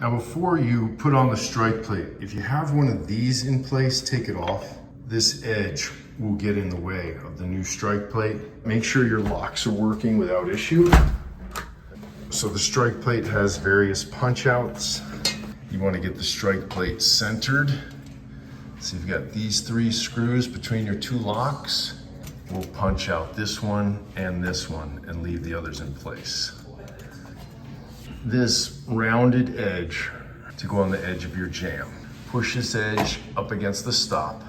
Now before you put on the strike plate, if you have one of these in place, take it off. This edge will get in the way of the new strike plate. Make sure your locks are working without issue. So the strike plate has various punch outs. You want to get the strike plate centered. So you've got these 3 screws between your 2 locks. We'll punch out this one and leave the others in place. This rounded edge to go on the edge of your jamb. Push this edge up against the stop.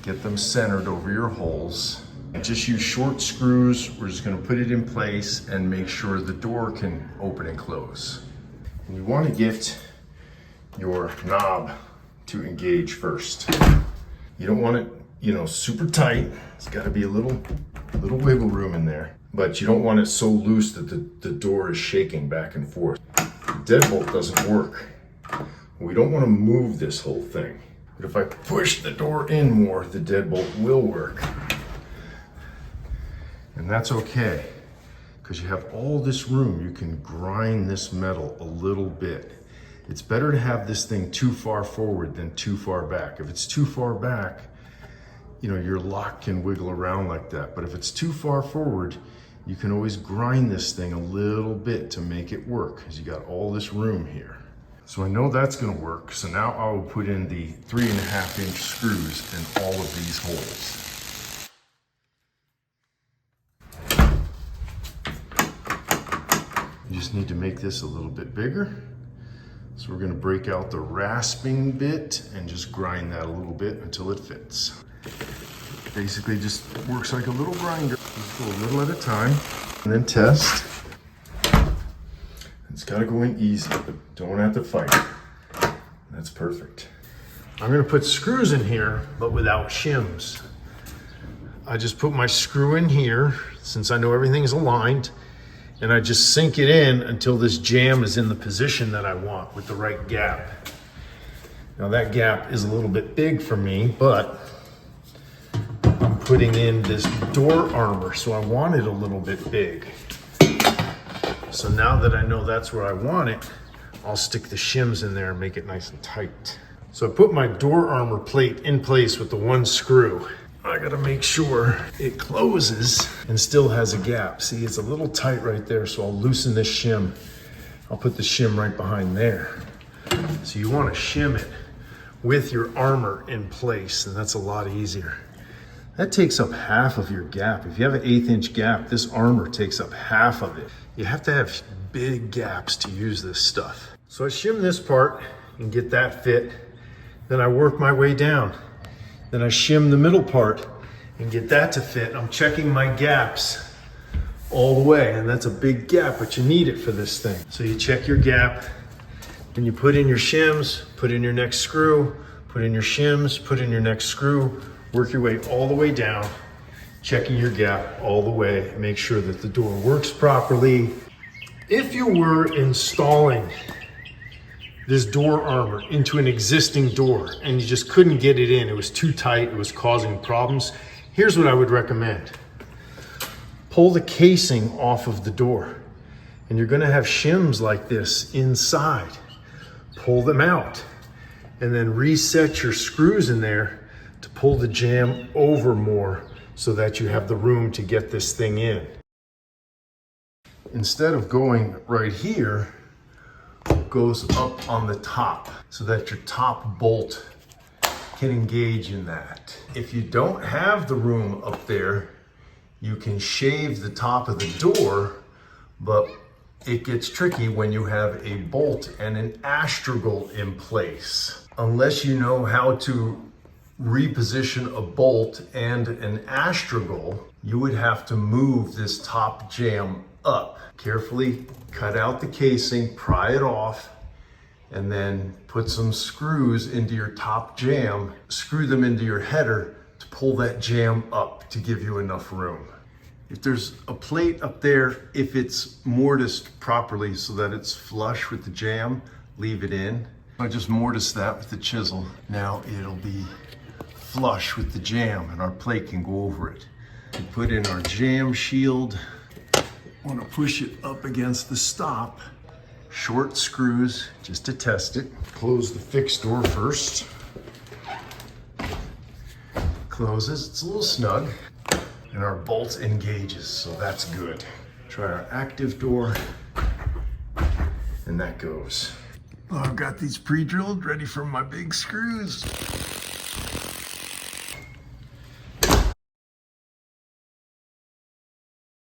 Get them centered over your holes. And just use short screws. We're just gonna put it in place and make sure the door can open and close. And you wanna get your knob to engage first. You don't want it, super tight. It's gotta be a little wiggle room in there. But you don't want it so loose that the door is shaking back and forth. The deadbolt doesn't work. We don't want to move this whole thing. But if I push the door in more, the deadbolt will work. And that's okay, because you have all this room. You can grind this metal a little bit. It's better to have this thing too far forward than too far back. If it's too far back, your lock can wiggle around like that. But if it's too far forward, you can always grind this thing a little bit to make it work, because you got all this room here. So I know that's gonna work. So now I will put in the 3.5-inch screws in all of these holes. You just need to make this a little bit bigger. So we're gonna break out the rasping bit and just grind that a little bit until it fits. Basically just works like a little grinder. Just go a little at a time and then test. It's gotta go in easy, but don't have to fight. That's perfect. I'm gonna put screws in here, but without shims. I just put my screw in here, since I know everything is aligned, and I just sink it in until this jamb is in the position that I want with the right gap. Now that gap is a little bit big for me, but I'm putting in this door armor, so I want it a little bit big. So now that I know that's where I want it, I'll stick the shims in there and make it nice and tight. So I put my door armor plate in place with the 1 screw. I gotta make sure it closes and still has a gap. See, it's a little tight right there, so I'll loosen this shim. I'll put the shim right behind there. So you wanna shim it with your armor in place, and that's a lot easier. That takes up half of your gap. If you have an 1/8-inch gap, this armor takes up half of it. You have to have big gaps to use this stuff. So I shim this part and get that fit. Then I work my way down. Then I shim the middle part and get that to fit. I'm checking my gaps all the way, and that's a big gap, but you need it for this thing. So you check your gap, and you put in your shims, put in your next screw, put in your shims, put in your next screw, work your way all the way down, checking your gap all the way, make sure that the door works properly. If you were installing this door armor into an existing door and you just couldn't get it in, it was too tight, it was causing problems, here's what I would recommend. Pull the casing off of the door, and you're gonna have shims like this inside. Pull them out, and then reset your screws in there to pull the jamb over more so that you have the room to get this thing in. Instead of going right here, it goes up on the top so that your top bolt can engage in that. If you don't have the room up there, you can shave the top of the door, but it gets tricky when you have a bolt and an astragal in place. Unless you know how to reposition a bolt and an astragal, you would have to move this top jamb up. Carefully cut out the casing, pry it off, and then put some screws into your top jamb, screw them into your header to pull that jamb up to give you enough room. If there's a plate up there, if it's mortised properly so that it's flush with the jamb, leave it in. I just mortise that with the chisel. Now it'll be flush with the jamb and our plate can go over it. We put in our jamb shield. Want to push it up against the stop short screws just to test it. Close the fixed door first. Closes, it's a little snug. And our bolt engages, so that's good. Try our active door, and that goes. Oh, I've got these pre-drilled, ready for my big screws.